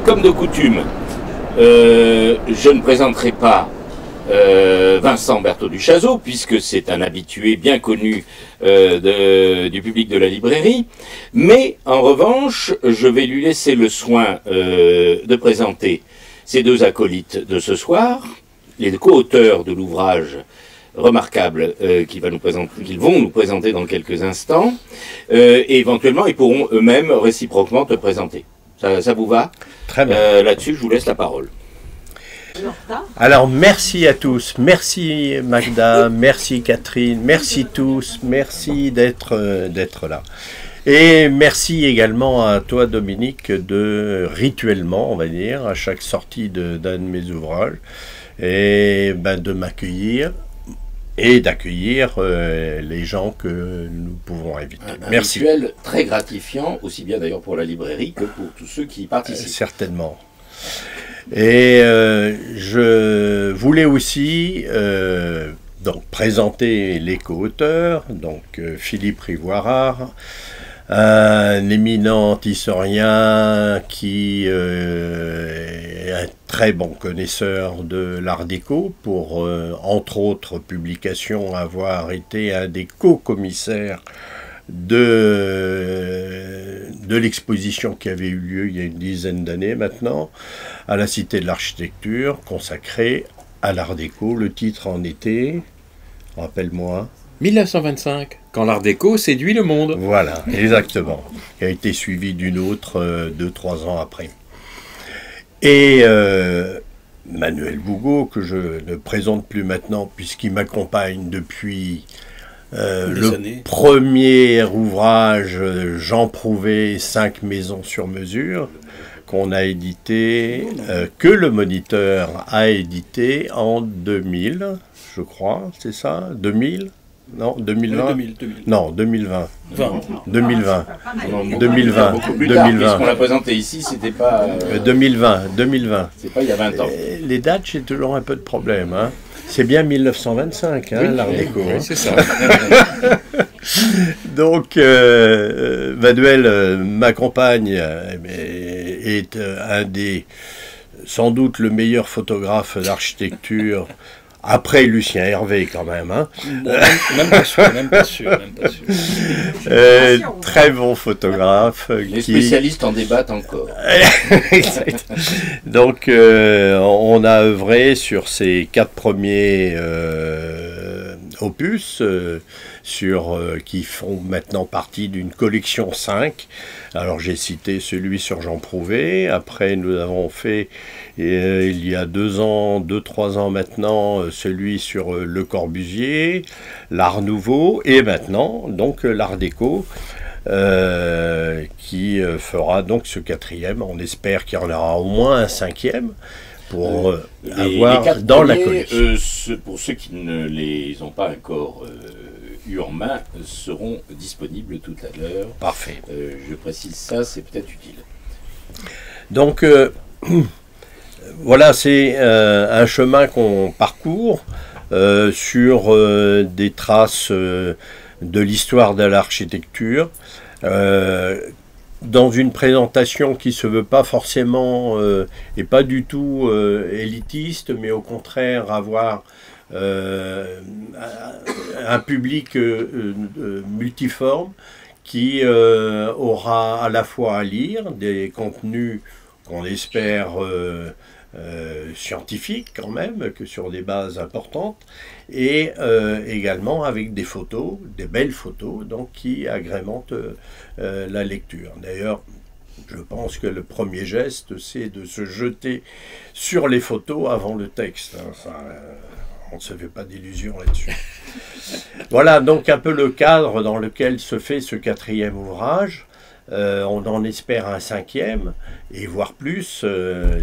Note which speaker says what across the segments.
Speaker 1: comme de coutume, je ne présenterai pas Vincent Berthaud du Chazot, puisque c'est un habitué bien connu du public de la librairie, mais en revanche, je vais lui laisser le soin de présenter ses deux acolytes de ce soir, les co-auteurs de l'ouvrage remarquable qu'ils vont nous présenter dans quelques instants, et éventuellement ils pourront eux-mêmes réciproquement te présenter. Ça vous va?
Speaker 2: Très bien.
Speaker 1: Là-dessus, je vous laisse la parole.
Speaker 2: Alors, merci à tous. Merci Magda, merci Catherine, merci tous, merci d'être là. Et merci également à toi Dominique de rituellement, on va dire, à chaque sortie d'un de mes ouvrages, et de m'accueillir et d'accueillir les gens que nous pouvons inviter.
Speaker 1: Merci. Un rituel très gratifiant, aussi bien d'ailleurs pour la librairie que pour tous ceux qui y participent.
Speaker 2: Certainement. Et je voulais aussi donc présenter les co-auteurs, donc Philippe Rivoirard, un éminent historien qui est un très bon connaisseur de l'art déco, pour entre autres publications avoir été un des co-commissaires de l'exposition qui avait eu lieu il y a une dizaine d'années maintenant, à la Cité de l'Architecture, consacrée à l'art déco. Le titre en était, rappelle-moi,
Speaker 3: 1925, quand l'art déco séduit le monde.
Speaker 2: Voilà, exactement. Qui a été suivi d'une autre 2-3 ans après. Et Manuel Bougaud, que je ne présente plus maintenant puisqu'il m'accompagne depuis le premier ouvrage Jean Prouvé, 5 maisons sur mesure, qu'on a édité, que le Moniteur a édité en 2000, je crois, c'est ça, 2000 ? Non, 2020
Speaker 3: 2000.
Speaker 2: Non, 2020. 2020.
Speaker 1: 2020. Puisqu'on l'a présenté ici, c'était pas...
Speaker 2: 2020.
Speaker 1: C'est pas il y a 20 ans.
Speaker 2: Les dates, j'ai toujours un peu de problème. Hein. C'est bien 1925, hein, oui, l'art déco.
Speaker 3: Oui, c'est ça.
Speaker 2: Donc, Manuel m'accompagne, est un des... sans doute le meilleur photographe d'architecture, après Lucien Hervé quand même. Hein.
Speaker 3: Bon, même pas sûr.
Speaker 2: Très bon photographe.
Speaker 1: Les spécialistes en débattent encore.
Speaker 2: Donc on a œuvré sur ces 4 premiers opus, qui font maintenant partie d'une collection 5. Alors j'ai cité celui sur Jean Prouvé, après nous avons fait il y a 2-3 ans maintenant, celui sur Le Corbusier, l'Art Nouveau, et maintenant donc l'Art Déco, qui fera donc ce 4e. On espère qu'il y en aura au moins un 5e pour avoir dans la collection.
Speaker 1: Pour ceux qui ne les ont pas encore eu en main, seront disponibles tout à l'heure.
Speaker 2: Parfait.
Speaker 1: Je précise ça, c'est peut-être utile.
Speaker 2: Donc voilà, c'est un chemin qu'on parcourt sur des traces de l'histoire de l'architecture, dans une présentation qui se veut pas forcément et pas du tout élitiste, mais au contraire avoir un public multiforme qui aura à la fois à lire des contenus qu'on espère scientifiques quand même, que sur des bases importantes, et également avec des photos, des belles photos, donc qui agrémentent la lecture. D'ailleurs, je pense que le premier geste, c'est de se jeter sur les photos avant le texte. Hein. Ça, on ne se fait pas d'illusions là-dessus. Voilà donc un peu le cadre dans lequel se fait ce 4e ouvrage. On en espère un 5e, et voire plus,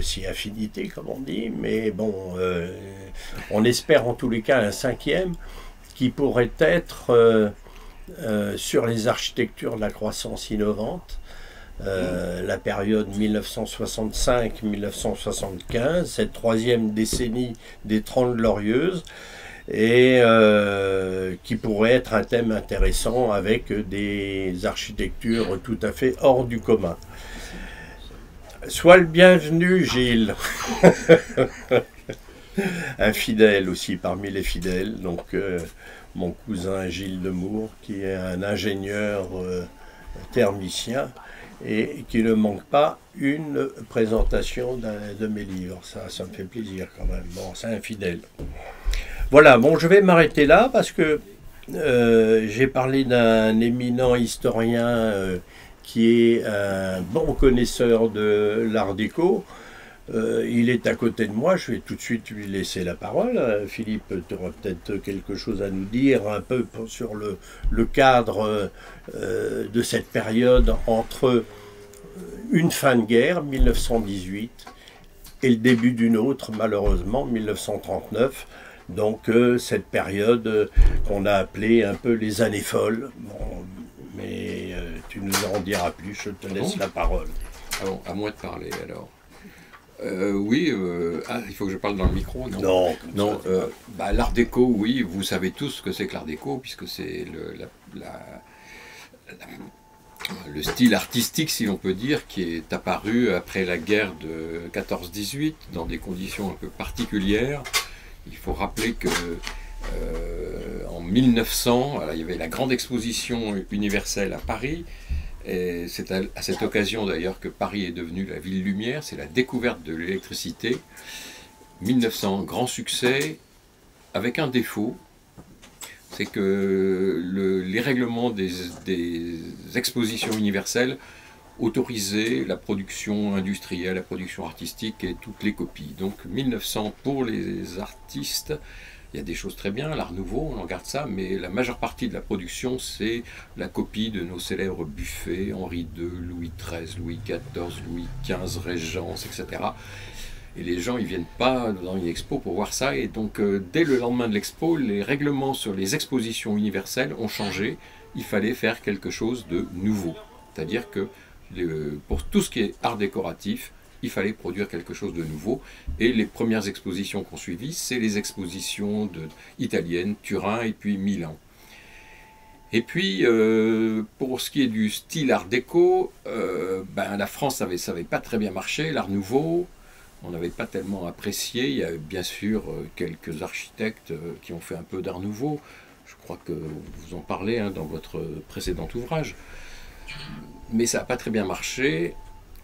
Speaker 2: si affinité, comme on dit, mais bon, on espère en tous les cas un 5e qui pourrait être sur les architectures de la croissance innovante, la période 1965-1975, cette 3e décennie des 30 Glorieuses, et qui pourrait être un thème intéressant avec des architectures tout à fait hors du commun. Sois le bienvenu, Gilles. Un fidèle aussi parmi les fidèles, donc mon cousin Gilles Demour, qui est un ingénieur thermicien et qui ne manque pas une présentation d'un de mes livres. Ça me fait plaisir quand même. Bon, c'est un fidèle. Voilà, bon, je vais m'arrêter là parce que j'ai parlé d'un éminent historien qui est un bon connaisseur de l'art déco. Il est à côté de moi, je vais tout de suite lui laisser la parole. Philippe, tu auras peut-être quelque chose à nous dire un peu sur le cadre de cette période entre une fin de guerre, 1918, et le début d'une autre, malheureusement, 1939. Donc cette période qu'on a appelée un peu les années folles. Bon, mais tu nous en diras plus, je te laisse la parole.
Speaker 3: Ah bon, à moi de parler alors. Oui, il faut que je parle dans le micro, non? Non, l'art déco, oui, vous savez tous ce que c'est que l'art déco, puisque c'est le style artistique, si l'on peut dire, qui est apparu après la guerre de 14-18, dans des conditions un peu particulières. Il faut rappeler que en 1900, alors, il y avait la grande exposition universelle à Paris. Et c'est à cette occasion d'ailleurs que Paris est devenu la ville lumière, c'est la découverte de l'électricité. 1900, grand succès, avec un défaut, c'est que les règlements des expositions universelles autorisaient la production industrielle, la production artistique et toutes les copies. Donc 1900 pour les artistes. Il y a des choses très bien, l'art nouveau, on en garde ça, mais la majeure partie de la production, c'est la copie de nos célèbres buffets, Henri II, Louis XIII, Louis XIV, Louis XV, Régence, etc. Et les gens, ils ne viennent pas dans une expo pour voir ça. Et donc, dès le lendemain de l'expo, les règlements sur les expositions universelles ont changé. Il fallait faire quelque chose de nouveau. C'est-à-dire que pour tout ce qui est art décoratif, il fallait produire quelque chose de nouveau. Et les premières expositions qu'on suivit, c'est les expositions italiennes, Turin et puis Milan. Et puis, pour ce qui est du style art déco, la France savait pas très bien marcher, l'art nouveau, on n'avait pas tellement apprécié. Il y a bien sûr quelques architectes qui ont fait un peu d'art nouveau. Je crois que vous en parlez dans votre précédent ouvrage. Mais ça n'a pas très bien marché.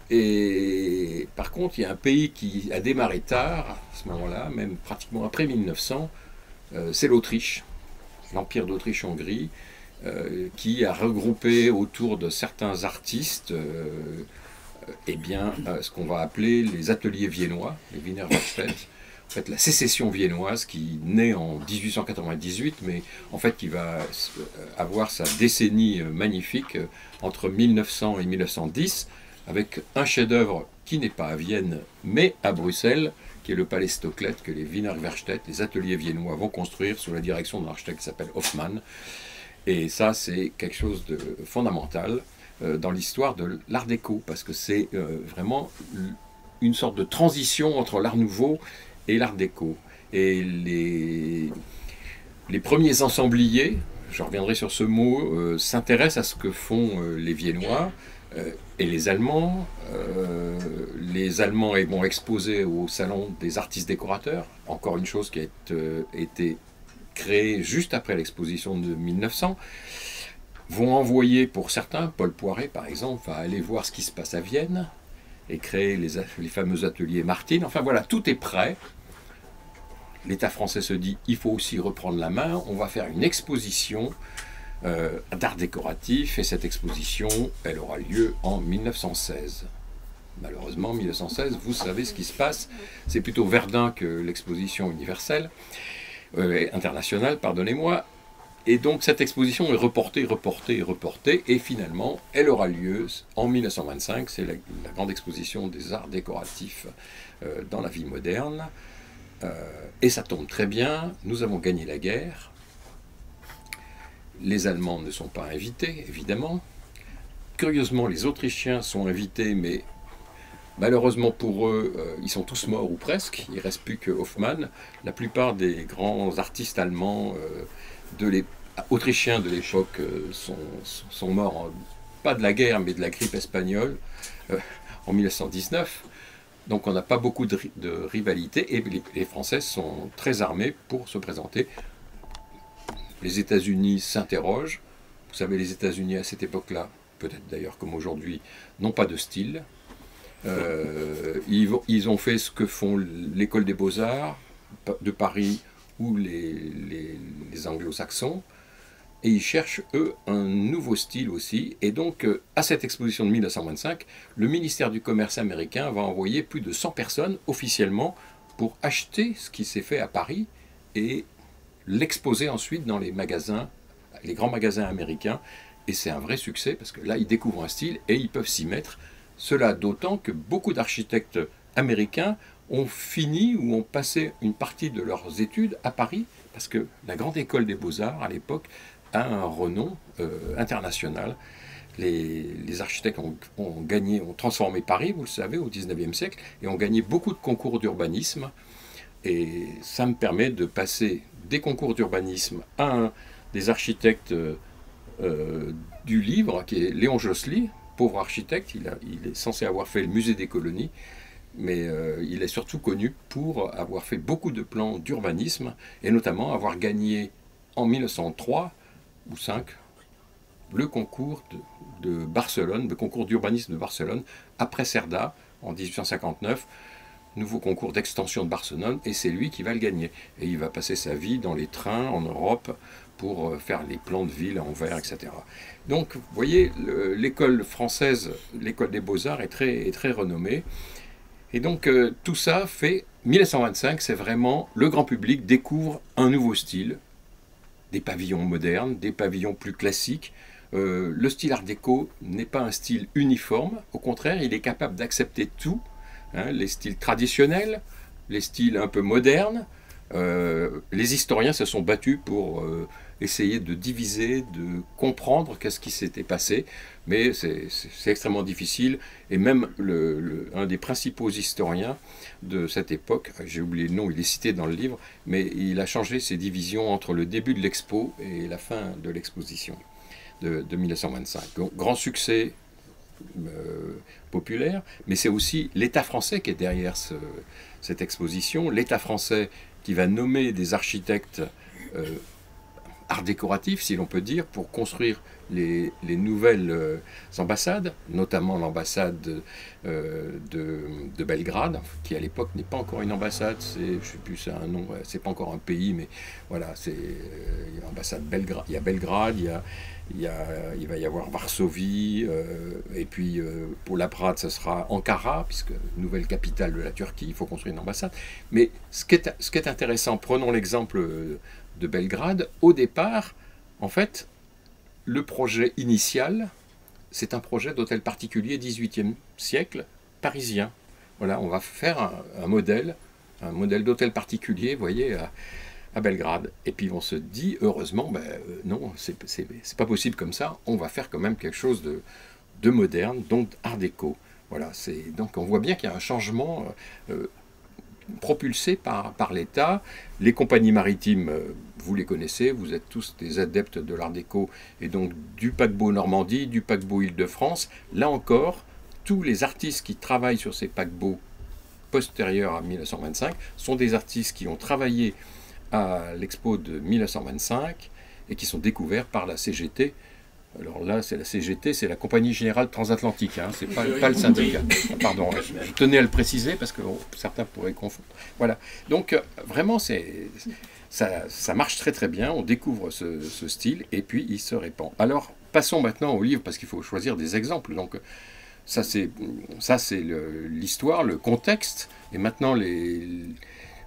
Speaker 3: Et par contre, il y a un pays qui a démarré tard, à ce moment-là, même pratiquement après 1900, c'est l'Autriche, l'Empire d'Autriche-Hongrie, qui a regroupé autour de certains artistes ce qu'on va appeler les ateliers viennois, les Wiener Werkstätten. En fait, la sécession viennoise qui naît en 1898, mais en fait qui va avoir sa décennie magnifique entre 1900 et 1910, avec un chef-d'œuvre qui n'est pas à Vienne, mais à Bruxelles, qui est le palais Stocklet, que les Wiener Werkstätten, les ateliers viennois, vont construire sous la direction d'un architecte qui s'appelle Hoffmann. Et ça, c'est quelque chose de fondamental dans l'histoire de l'art déco, parce que c'est vraiment une sorte de transition entre l'art nouveau et l'art déco. Et les premiers ensembliers, je reviendrai sur ce mot, s'intéressent à ce que font les Viennois et les Allemands. Les Allemands vont exposer au Salon des artistes décorateurs, encore une chose qui a été créée juste après l'exposition de 1900, vont envoyer pour certains, Paul Poiret par exemple, va aller voir ce qui se passe à Vienne et créer les fameux ateliers Martin. Enfin voilà, tout est prêt. L'État français se dit, il faut aussi reprendre la main, on va faire une exposition d'art décoratif, et cette exposition, elle aura lieu en 1916. Malheureusement, 1916, vous savez ce qui se passe, c'est plutôt Verdun que l'exposition universelle, internationale, pardonnez-moi, et donc cette exposition est reportée, et finalement, elle aura lieu en 1925, c'est la grande exposition des arts décoratifs dans la vie moderne, et ça tombe très bien, nous avons gagné la guerre. Les Allemands ne sont pas invités, évidemment. Curieusement, les Autrichiens sont invités, mais malheureusement pour eux, ils sont tous morts ou presque. Il ne reste plus que Hoffmann. La plupart des grands artistes allemands, autrichiens de l'époque, sont morts, pas de la guerre, mais de la grippe espagnole. en 1919. Donc on n'a pas beaucoup de rivalité et les Français sont très armés pour se présenter. Les États-Unis s'interrogent. Vous savez, les États-Unis à cette époque-là, peut-être d'ailleurs comme aujourd'hui, n'ont pas de style. Ils ont fait ce que font l'école des beaux-arts de Paris ou les anglo-saxons. Et ils cherchent, eux, un nouveau style aussi. Et donc, à cette exposition de 1925, le ministère du Commerce américain va envoyer plus de 100 personnes officiellement pour acheter ce qui s'est fait à Paris et l'exposer ensuite dans les magasins, les grands magasins américains. Et c'est un vrai succès parce que là, ils découvrent un style et ils peuvent s'y mettre. Cela d'autant que beaucoup d'architectes américains ont fini ou ont passé une partie de leurs études à Paris parce que la grande école des beaux-arts, à l'époque, a un renom international. Les architectes ont transformé Paris, vous le savez, au XIXe siècle, et ont gagné beaucoup de concours d'urbanisme. Et ça me permet de passer des concours d'urbanisme à un des architectes du livre, qui est Léon Josely, pauvre architecte. Il est censé avoir fait le musée des colonies, mais il est surtout connu pour avoir fait beaucoup de plans d'urbanisme, et notamment avoir gagné en 1903 ou 5, le concours de Barcelone, le concours d'urbanisme de Barcelone, après Cerdà, en 1859, nouveau concours d'extension de Barcelone, et c'est lui qui va le gagner. Et il va passer sa vie dans les trains en Europe pour faire les plans de ville en verre, etc. Donc, vous voyez, l'école française, l'école des beaux-arts est très renommée. Et donc, tout ça fait, 1925, c'est vraiment, le grand public découvre un nouveau style, des pavillons modernes, des pavillons plus classiques. Le style art déco n'est pas un style uniforme, au contraire, il est capable d'accepter tout, hein, les styles traditionnels, les styles un peu modernes. Les historiens se sont battus pour essayer de diviser, de comprendre qu'est-ce qui s'était passé, mais c'est extrêmement difficile, et même un des principaux historiens de cette époque, j'ai oublié le nom, il est cité dans le livre, mais il a changé ses divisions entre le début de l'expo et la fin de l'exposition de 1925. Donc, grand succès populaire, mais c'est aussi l'État français qui est derrière cette exposition, l'État français qui va nommer des architectes art décoratif, si l'on peut dire, pour construire les nouvelles ambassades, notamment l'ambassade de Belgrade, qui à l'époque n'est pas encore une ambassade, je ne sais plus, c'est un nom, c'est pas encore un pays, mais voilà, il y a l'ambassade Belgrade, il y a Belgrade, il va y avoir Varsovie, et puis pour la Prade, ce sera Ankara, puisque nouvelle capitale de la Turquie, il faut construire une ambassade. Mais ce qui est intéressant, prenons l'exemple de Belgrade. Au départ, en fait, le projet initial, c'est un projet d'hôtel particulier 18e siècle parisien. Voilà, on va faire un modèle d'hôtel particulier, vous voyez, à Belgrade. Et puis on se dit, heureusement, non, c'est pas possible comme ça, on va faire quand même quelque chose de moderne, donc art déco. Voilà, donc on voit bien qu'il y a un changement propulsé par l'État. Les compagnies maritimes, vous les connaissez, vous êtes tous des adeptes de l'art déco, et donc du paquebot Normandie, du paquebot Île-de-France. Là encore, tous les artistes qui travaillent sur ces paquebots postérieurs à 1925 sont des artistes qui ont travaillé à l'expo de 1925 et qui sont découverts par la CGT. Alors là, c'est la CGT, c'est la Compagnie Générale Transatlantique, hein, c'est pas le syndicat. Pardon, je tenais à le préciser parce que certains pourraient confondre. Voilà, donc vraiment, ça marche très très bien, on découvre ce style et puis il se répand. Alors, passons maintenant au livre parce qu'il faut choisir des exemples. Donc, ça c'est l'histoire, le contexte, et maintenant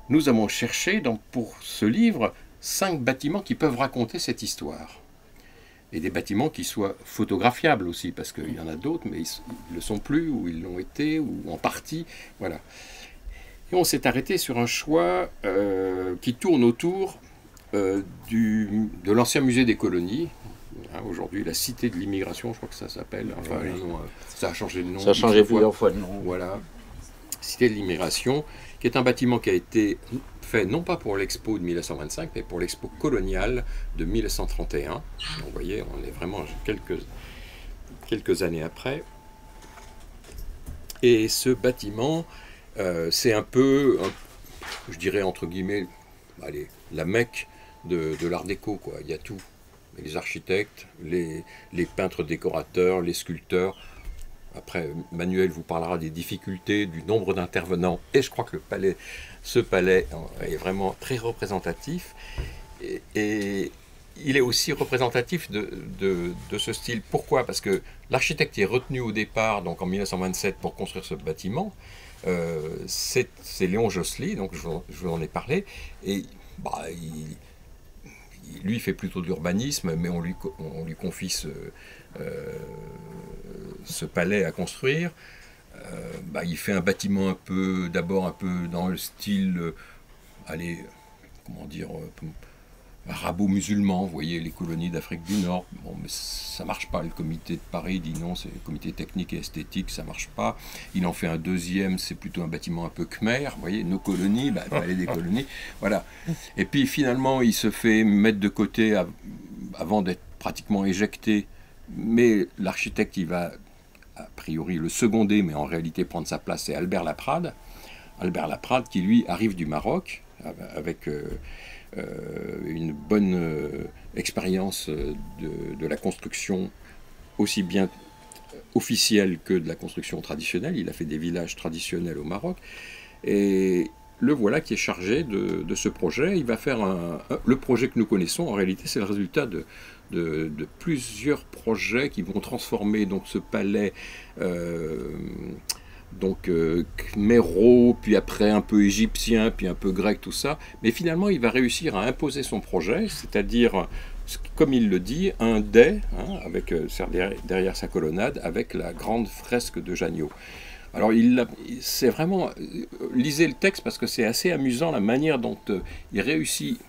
Speaker 3: nous avons cherché pour ce livre 5 bâtiments qui peuvent raconter cette histoire. Et des bâtiments qui soient photographiables aussi, parce qu'il y en a d'autres, mais ils ne le sont plus, ou ils l'ont été, ou en partie. Voilà. Et on s'est arrêté sur un choix qui tourne autour de l'ancien musée des colonies. Hein, aujourd'hui, la Cité de l'immigration, je crois que ça s'appelle. Enfin, ça a changé de nom.
Speaker 1: Ça a changé plusieurs fois de nom.
Speaker 3: Voilà. Cité de l'immigration, qui est un bâtiment qui a été fait non pas pour l'expo de 1925, mais pour l'expo coloniale de 1931. Donc, vous voyez, on est vraiment quelques années après. Et ce bâtiment, c'est un peu, je dirais entre guillemets, allez, la Mecque de l'art déco, quoi. Il y a tout. Les architectes, les peintres décorateurs, les sculpteurs. Après, Manuel vous parlera des difficultés, du nombre d'intervenants. Et je crois que ce palais est vraiment très représentatif. Et il est aussi représentatif de ce style. Pourquoi? Parce que l'architecte est retenu au départ, donc en 1927, pour construire ce bâtiment. C'est Léon Jossely, donc je vous en ai parlé. Et bah, lui, il fait plutôt de l'urbanisme, mais on lui confie ce palais à construire. Bah, il fait un bâtiment d'abord un peu dans le style, allez, comment dire, arabo-musulman, vous voyez, les colonies d'Afrique du Nord. Bon, mais ça marche pas. Le comité de Paris dit non, c'est le comité technique et esthétique, ça marche pas. Il en fait un deuxième, c'est plutôt un bâtiment un peu khmer, vous voyez, nos colonies, bah, le palais des colonies, voilà. Et puis finalement, il se fait mettre de côté avant d'être pratiquement éjecté, mais l'architecte, il va a priori le seconder, mais en réalité prendre sa place, c'est Albert Laprade. Albert Laprade qui, lui, arrive du Maroc, avec une bonne expérience de la construction, aussi bien officielle que de la construction traditionnelle. Il a fait des villages traditionnels au Maroc. Et le voilà qui est chargé de ce projet. Il va faire le projet que nous connaissons. En réalité, c'est le résultat de plusieurs projets qui vont transformer donc ce palais khméro, puis après un peu égyptien, puis un peu grec, tout ça. Mais finalement, il va réussir à imposer son projet, c'est-à-dire, comme il le dit, un dais, avec derrière sa colonnade, avec la grande fresque de Janniot. Alors, c'est vraiment... lisez le texte parce que c'est assez amusant la manière dont il réussit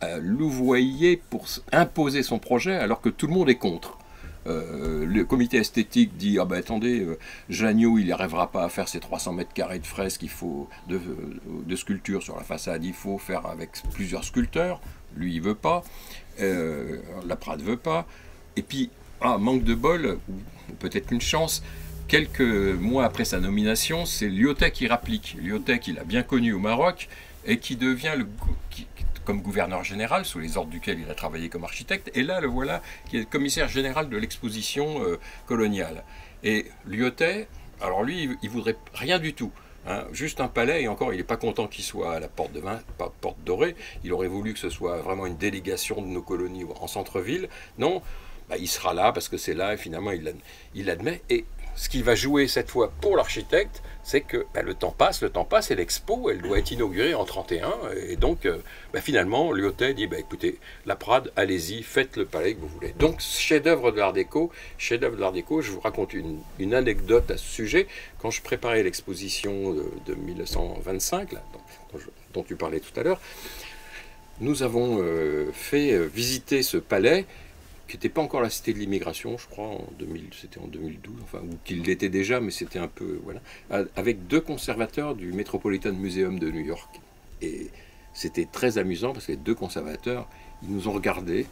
Speaker 3: à louvoyer pour imposer son projet alors que tout le monde est contre. Le comité esthétique dit « Ah ben attendez, Janniot, il n'y arrivera pas à faire ses 300 mètres carrés de fresques, il faut de sculpture sur la façade, il faut faire avec plusieurs sculpteurs. » Lui, il ne veut pas. Laprade ne veut pas. Et puis, manque de bol, ou peut-être une chance, quelques mois après sa nomination, c'est Lyautey qui rapplique. Lyautey, qu'il a bien connu au Maroc, et qui devient comme gouverneur général, sous les ordres duquel il a travaillé comme architecte, et là, le voilà, qui est le commissaire général de l'exposition coloniale. Et Lyautey, alors lui, il voudrait rien du tout, juste un palais, et encore, il n'est pas content qu'il soit à la porte dorée, il aurait voulu que ce soit vraiment une délégation de nos colonies en centre-ville. Non, il sera là, parce que c'est là, et finalement, il l'admet, et ce qui va jouer cette fois pour l'architecte, c'est que le temps passe, et l'expo, elle doit être inaugurée en 1931, et donc finalement, Lyautey dit, écoutez, Laprade, allez-y, faites le palais que vous voulez. Donc, chef-d'œuvre de l'art déco, je vous raconte une anecdote à ce sujet. Quand je préparais l'exposition de 1925, là, dont tu parlais tout à l'heure, nous avons fait visiter ce palais, qui n'était pas encore la cité de l'immigration, je crois, c'était en 2012, enfin, ou qu'il l'était déjà, mais c'était un peu, voilà, avec deux conservateurs du Metropolitan Museum de New York. Et c'était très amusant, parce que les deux conservateurs, ils nous ont regardés,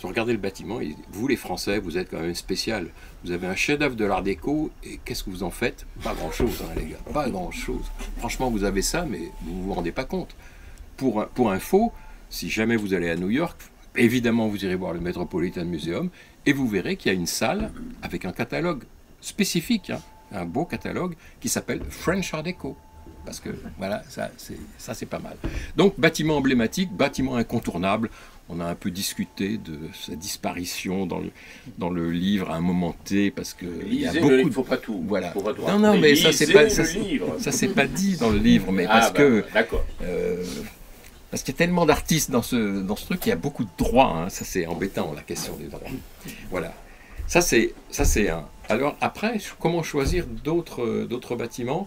Speaker 3: le bâtiment, et vous les Français, vous êtes quand même spécial, vous avez un chef-d'œuvre de l'art déco, et qu'est-ce que vous en faites? Pas grand-chose, les gars, pas grand-chose. Franchement, vous avez ça, mais vous ne vous rendez pas compte. Pour info, si jamais vous allez à New York, évidemment, vous irez voir le Metropolitan Museum et vous verrez qu'il y a une salle avec un catalogue spécifique, un beau catalogue qui s'appelle French Art Deco. Parce que voilà, ça c'est pas mal. Donc, bâtiment emblématique, bâtiment incontournable. On a un peu discuté de sa disparition dans le livre à un moment T, parce que il y a beaucoup.
Speaker 1: Il ne faut pas tout.
Speaker 3: Voilà.
Speaker 1: Faut pas tout
Speaker 3: non, mais ça c'est pas
Speaker 1: ça
Speaker 3: c'est pas dit dans le livre, mais parce que. D'accord. Parce qu'il y a tellement d'artistes dans ce truc, il y a beaucoup de droits. Ça, c'est embêtant, la question des droits. Voilà. Ça, c'est un. Alors, après, comment choisir d'autres bâtiments?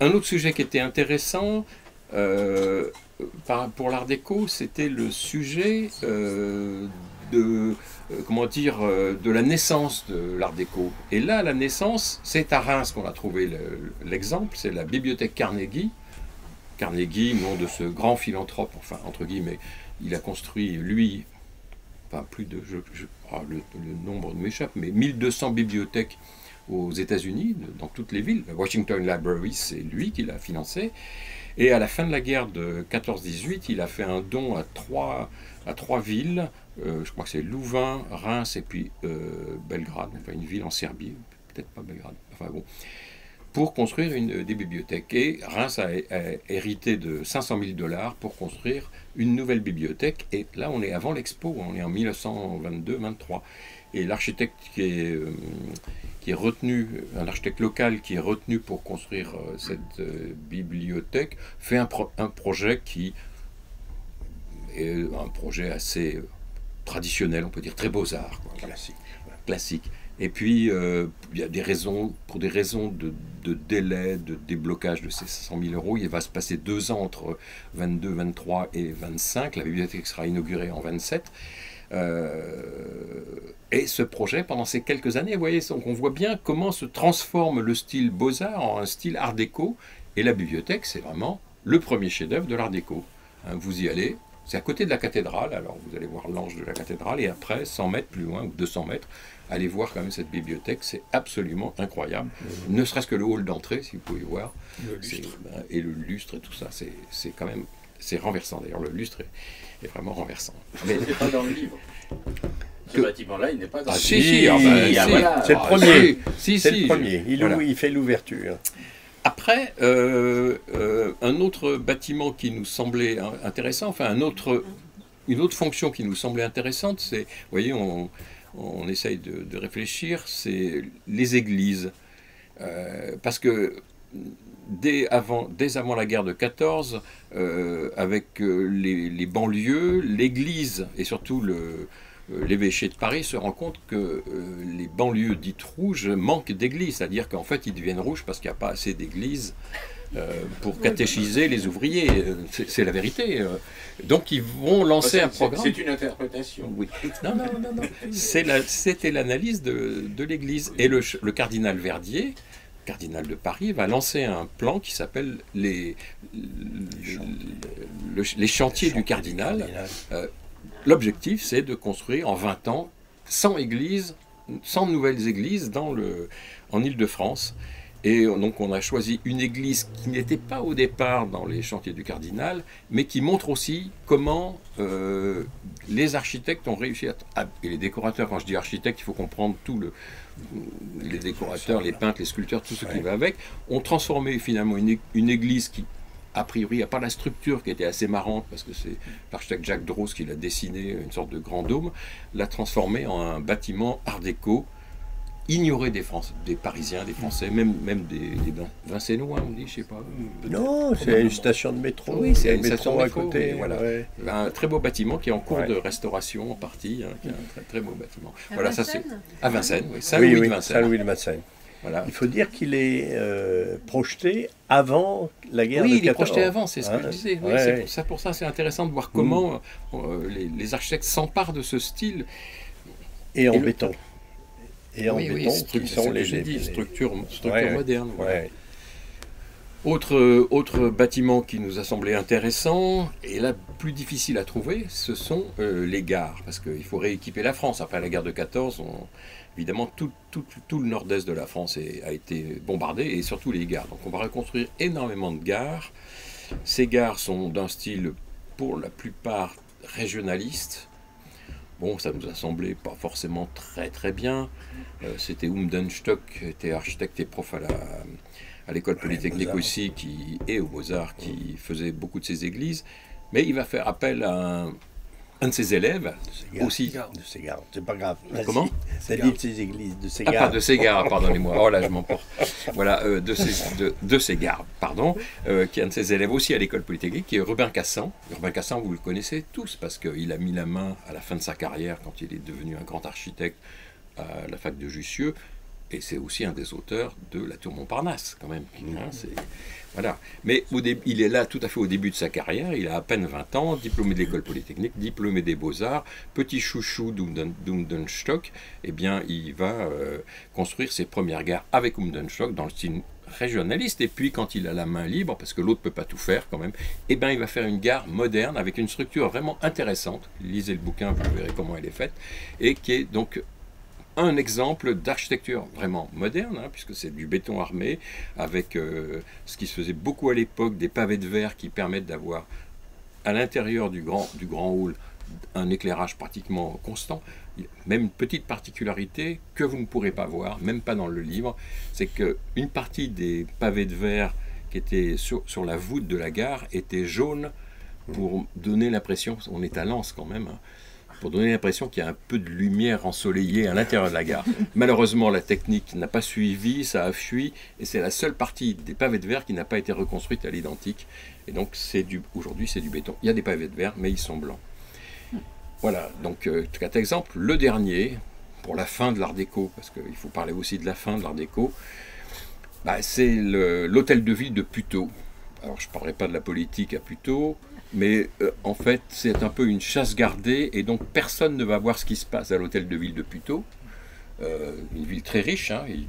Speaker 3: Un autre sujet qui était intéressant pour l'art déco, c'était le sujet de la naissance de l'art déco. Et là, la naissance, c'est à Reims qu'on a trouvé l'exemple, c'est la bibliothèque Carnegie. Carnegie, nom de ce grand philanthrope, enfin, entre guillemets, il a construit, lui, enfin, plus de, le nombre m'échappe, mais 1200 bibliothèques aux États-Unis, dans toutes les villes. La Washington Library, c'est lui qui l'a financé. Et à la fin de la guerre de 14-18, il a fait un don à trois villes, je crois que c'est Louvain, Reims et puis Belgrade, enfin une ville en Serbie, peut-être pas Belgrade, enfin bon, pour construire des bibliothèques. Et Reims a hérité de 500 000 $ pour construire une nouvelle bibliothèque. Et là, on est avant l'Expo, on est en 1922-23. Et l'architecte qui est retenu, un architecte local qui est retenu pour construire cette bibliothèque, fait un projet qui est un projet assez traditionnel, on peut dire très beaux-arts. Classique. Et puis, il y a des raisons, pour des raisons de délai, de déblocage de ces 500 000 €, il va se passer 2 ans entre 22, 23 et 25. La bibliothèque sera inaugurée en 27. Et ce projet, pendant ces quelques années, vous voyez, donc on voit bien comment se transforme le style Beaux-Arts en un style Art déco. Et la bibliothèque, c'est vraiment le premier chef-d'œuvre de l'Art déco. Hein, vous y allez, c'est à côté de la cathédrale, alors vous allez voir l'ange de la cathédrale, et après, 100 mètres plus loin, ou 200 mètres, allez voir quand même cette bibliothèque, c'est absolument incroyable. Ne serait-ce que le hall d'entrée, si vous pouvez voir. Le lustre. Et le lustre et tout ça, c'est quand même, c'est renversant. D'ailleurs, le lustre est vraiment renversant.
Speaker 1: Mais il n'est pas dans le livre. Ce bâtiment-là, il n'est pas dans le livre.
Speaker 2: C'est le premier. C'est le premier.
Speaker 3: Voilà.
Speaker 2: Il fait l'ouverture.
Speaker 3: Après, un autre bâtiment qui nous semblait intéressant, enfin une autre fonction qui nous semblait intéressante, c'est, vous voyez, on essaye de réfléchir, c'est les églises. Parce que dès avant la guerre de 14, avec les banlieues, l'église et surtout l'évêché de Paris se rend compte que les banlieues dites rouges manquent d'églises, c'est-à-dire qu'en fait ils deviennent rouges parce qu'il n'y a pas assez d'églises pour catéchiser les ouvriers. C'est la vérité. Donc ils vont lancer un programme.
Speaker 1: C'est une interprétation.
Speaker 3: Oui. Non. C'était l'analyse de l'église. Et le cardinal Verdier, cardinal de Paris, va lancer un plan qui s'appelle les chantiers du cardinal. L'objectif, c'est de construire en 20 ans 100 nouvelles églises en Île-de-France. Et donc on a choisi une église qui n'était pas au départ dans les chantiers du cardinal, mais qui montre aussi comment les architectes ont réussi et les décorateurs, quand je dis architectes, il faut comprendre les décorateurs, les peintres, les sculpteurs, tout ce qui va avec, ont transformé finalement une église qui, a priori, à part la structure qui était assez marrante, parce que c'est l'architecte Jacques Droz qui l'a dessiné, une sorte de grand dôme, l'a transformé en un bâtiment art déco, ignoré des Parisiens, des Français, même des Vincennois, on dit, je sais pas.
Speaker 2: Non, c'est une station de métro.
Speaker 3: Oui, c'est une station de métro,
Speaker 2: à côté.
Speaker 3: Voilà.
Speaker 2: Ouais.
Speaker 3: Un très beau bâtiment qui est en cours de restauration en partie, qui est un très, très beau bâtiment.
Speaker 4: Voilà, ça c'est
Speaker 3: à Vincennes, oui, Saint-Louis de Vincennes.
Speaker 2: Saint-Louis de Vincennes.
Speaker 3: Voilà.
Speaker 2: Il faut dire qu'il est projeté avant la guerre de 14.
Speaker 3: Oui, il est projeté avant, c'est ce que je disais. Oui,
Speaker 2: ouais.
Speaker 3: C'est pour ça c'est intéressant de voir comment les architectes s'emparent de ce style.
Speaker 2: Et en béton. Et en béton,
Speaker 3: qui sont les structures modernes. Voilà.
Speaker 2: Ouais.
Speaker 3: Autre bâtiment qui nous a semblé intéressant, et là plus difficile à trouver, ce sont les gares, parce qu'il faut rééquiper la France. Après la guerre de 14, évidemment tout le nord-est de la France a été bombardé, et surtout les gares. Donc on va reconstruire énormément de gares. Ces gares sont d'un style pour la plupart régionaliste. Bon, ça nous a semblé pas forcément très très bien. C'était Umdenstock, qui était architecte et prof à l'école polytechnique aussi, et aux Beaux-Arts, qui faisait beaucoup de ces églises. Mais il va faire appel à un de ses élèves, aussi.
Speaker 2: De ces gares, c'est pas grave.
Speaker 3: Comment?
Speaker 2: Ça dit de ces églises, de ces gares.
Speaker 3: Ah, pas de ces gares, pardonnez-moi. Oh là, je m'emporte. Voilà, de ces gares, pardon, qui est un de ses élèves aussi à l'école polytechnique, qui est Rubin Cassan. Rubin Cassan, vous le connaissez tous, parce qu'il a mis la main à la fin de sa carrière, quand il est devenu un grand architecte à la fac de Jussieu. Et c'est aussi un des auteurs de la Tour Montparnasse, quand même. Hein, voilà. Mais il est là tout à fait au début de sa carrière, il a à peine 20 ans, diplômé de l'école polytechnique, diplômé des Beaux-Arts, petit chouchou d'Umdenstock, eh bien il va construire ses premières gares avec Umdenstock dans le style régionaliste, et puis quand il a la main libre, parce que l'autre ne peut pas tout faire quand même, eh bien il va faire une gare moderne avec une structure vraiment intéressante. Lisez le bouquin, vous verrez comment elle est faite, et qui est donc un exemple d'architecture vraiment moderne, hein, puisque c'est du béton armé, avec ce qui se faisait beaucoup à l'époque, des pavés de verre qui permettent d'avoir à l'intérieur du grand hall un éclairage pratiquement constant. Même une petite particularité que vous ne pourrez pas voir, même pas dans le livre, c'est qu'une partie des pavés de verre qui étaient sur la voûte de la gare était jaune pour donner l'impression, on est à Lens quand même, hein, pour donner l'impression qu'il y a un peu de lumière ensoleillée à l'intérieur de la gare. Malheureusement, la technique n'a pas suivi, ça a fui, et c'est la seule partie des pavés de verre qui n'a pas été reconstruite à l'identique. Et donc, aujourd'hui, c'est du béton. Il y a des pavés de verre, mais ils sont blancs. Voilà, donc, quatre exemples. Le dernier, pour la fin de l'Art déco, parce qu'il faut parler aussi de la fin de l'Art déco, bah, c'est l'hôtel de ville de Puteaux. Alors, je ne parlerai pas de la politique à Puteaux, mais en fait, c'est un peu une chasse gardée, et donc personne ne va voir ce qui se passe à l'hôtel de ville de Puteaux. Une ville très riche, hein, et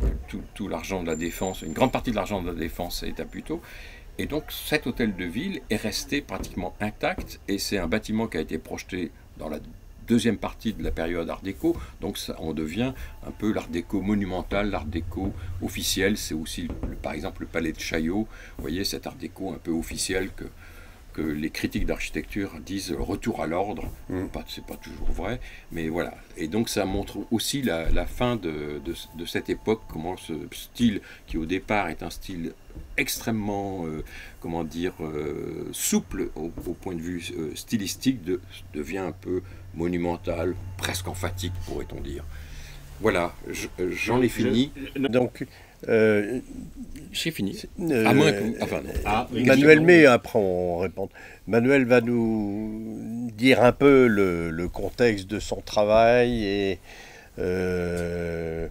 Speaker 3: tout l'argent de la défense, une grande partie de l'argent de la défense est à Puteaux. Et donc, cet hôtel de ville est resté pratiquement intact, et c'est un bâtiment qui a été projeté dans la deuxième partie de la période Art déco, donc ça, on devient un peu l'Art déco monumental, l'Art déco officiel. C'est aussi, par exemple, le palais de Chaillot, vous voyez, cet Art déco un peu officiel que les critiques d'architecture disent retour à l'ordre. C'est pas toujours vrai, mais voilà. Et donc ça montre aussi la fin de cette époque, comment ce style, qui au départ est un style extrêmement, comment dire, souple au point de vue stylistique, devient un peu monumental, presque emphatique, pourrait-on dire. Voilà, j'en ai fini.
Speaker 2: Donc,
Speaker 3: j'ai fini.
Speaker 2: À
Speaker 3: moins que... Enfin,
Speaker 2: oui, Manuel May, après on répond. Manuel va nous dire un peu le contexte de son travail et les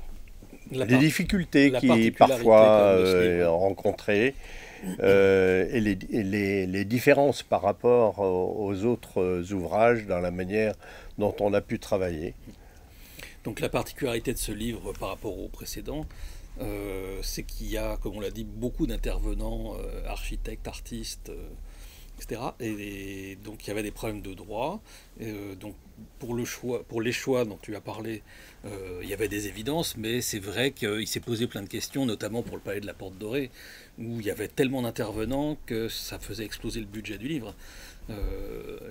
Speaker 2: difficultés qu'il parfois rencontrées et les différences par rapport aux autres ouvrages dans la manière dont on a pu travailler.
Speaker 4: Donc la particularité de ce livre par rapport au précédent, c'est qu'il y a, comme on l'a dit, beaucoup d'intervenants, architectes, artistes, etc. Et donc il y avait des problèmes de droit. Donc pour les choix dont tu as parlé, il y avait des évidences, mais c'est vrai qu'il s'est posé plein de questions, notamment pour le palais de la Porte Dorée, où il y avait tellement d'intervenants que ça faisait exploser le budget du livre.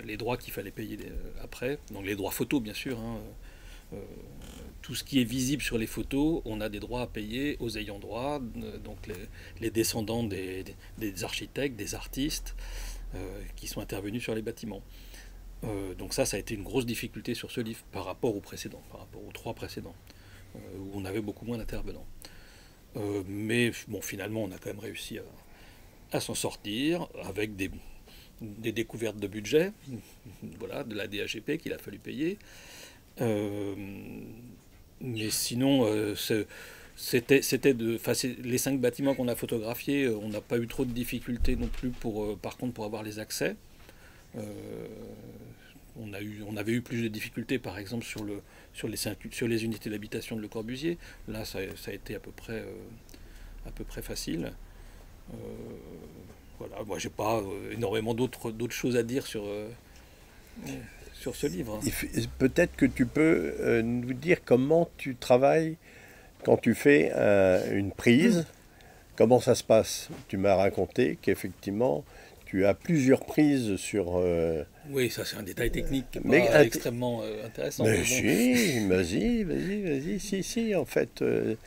Speaker 4: Les droits qu'il fallait payer après, donc les droits photos bien sûr, hein, tout ce qui est visible sur les photos, on a des droits à payer aux ayants droit, donc les descendants des architectes, des artistes qui sont intervenus sur les bâtiments. Donc ça a été une grosse difficulté sur ce livre par rapport aux précédents, par rapport aux 3 précédents, où on avait beaucoup moins d'intervenants. Mais bon, finalement, on a quand même réussi à s'en sortir avec des découvertes de budget, voilà, de la DAGP qu'il a fallu payer. Mais sinon, les 5 bâtiments qu'on a photographiés, on n'a pas eu trop de difficultés non plus par contre pour avoir les accès. On avait eu plus de difficultés par exemple sur les unités d'habitation de Le Corbusier. Là ça a été à peu près facile. Voilà, moi j'ai pas énormément d'autres choses à dire sur ce livre.
Speaker 2: Peut-être que tu peux nous dire comment tu travailles quand tu fais une prise, comment ça se passe. Tu m'as raconté qu'effectivement, tu as plusieurs prises sur...
Speaker 4: Oui, ça c'est un détail technique
Speaker 2: mais
Speaker 4: extrêmement intéressant.
Speaker 2: Mais si, vas-y, si, en fait.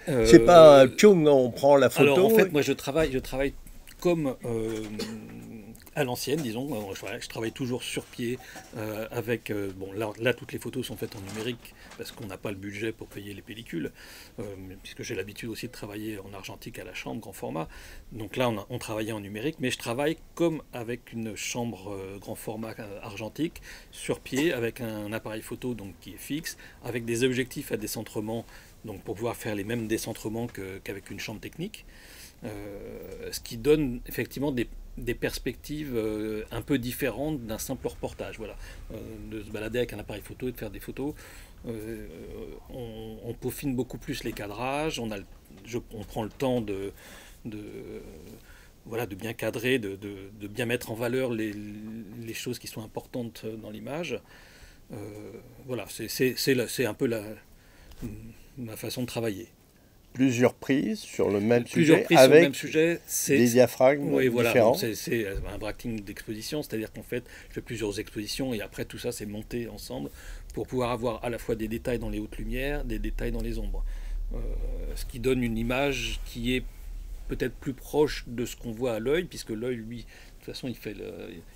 Speaker 2: C'est pas tchoung, on prend la photo...
Speaker 4: Alors en fait, moi je travaille comme... à l'ancienne, disons, je travaille toujours sur pied avec... bon, là, toutes les photos sont faites en numérique parce qu'on n'a pas le budget pour payer les pellicules, puisque j'ai l'habitude aussi de travailler en argentique à la chambre, grand format. Donc là, on travaillait en numérique, mais je travaille comme avec une chambre grand format argentique, sur pied, avec un appareil photo donc, qui est fixe, avec des objectifs à décentrement, donc pour pouvoir faire les mêmes décentrements qu'avec une chambre technique. Ce qui donne effectivement des perspectives un peu différentes d'un simple reportage. Voilà. De se balader avec un appareil photo et de faire des photos. On peaufine beaucoup plus les cadrages, on prend le temps de bien cadrer, de bien mettre en valeur les choses qui sont importantes dans l'image. Voilà, c'est un peu ma façon de travailler.
Speaker 2: Plusieurs prises sur le même
Speaker 4: Plusieurs
Speaker 2: sujet,
Speaker 4: prises sur le
Speaker 2: avec
Speaker 4: même sujet,
Speaker 2: des diaphragmes
Speaker 4: oui, voilà,
Speaker 2: différents.
Speaker 4: c'est un bracting d'exposition, c'est-à-dire qu'en fait, je fais plusieurs expositions et après tout ça, c'est monté ensemble pour pouvoir avoir à la fois des détails dans les hautes lumières, des détails dans les ombres. Ce qui donne une image qui est peut-être plus proche de ce qu'on voit à l'œil, puisque l'œil, lui, de toute façon,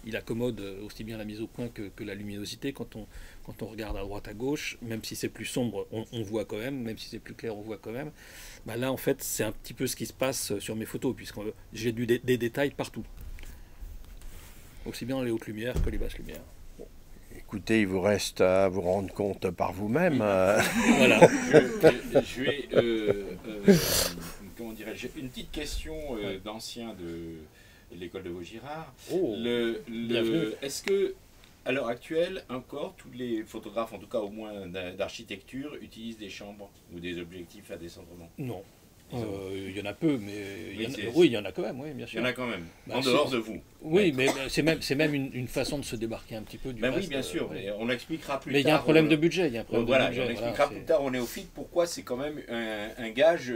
Speaker 4: il accommode aussi bien la mise au point que la luminosité. Quand on regarde à droite, à gauche, même si c'est plus sombre, on voit quand même, même si c'est plus clair, on voit quand même. Bah là, en fait, c'est un petit peu ce qui se passe sur mes photos, puisque j'ai des détails partout. Aussi bien les hautes lumières que les basses lumières.
Speaker 2: Écoutez, il vous reste à vous rendre compte par vous-même.
Speaker 4: Voilà.
Speaker 1: Je vais, comment dirais-je, une petite question d'ancien de l'école de Vaugirard.
Speaker 4: Oh, bienvenue.
Speaker 1: Est-ce que, à l'heure actuelle, encore, tous les photographes, en tout cas au moins d'architecture, utilisent des chambres ou des objectifs à décentrement?
Speaker 4: Non. Il y en a peu, mais il y en a quand même, oui, bien sûr.
Speaker 1: Il y en a quand même,
Speaker 4: Bah,
Speaker 1: en dehors de vous.
Speaker 4: Oui, mais c'est même une façon de se débarquer un petit peu du reste.
Speaker 1: Oui, bien sûr, mais on expliquera plus tard.
Speaker 4: Mais il y a un problème de budget.
Speaker 1: Voilà, on expliquera plus tard aux néophytes pourquoi c'est quand même un gage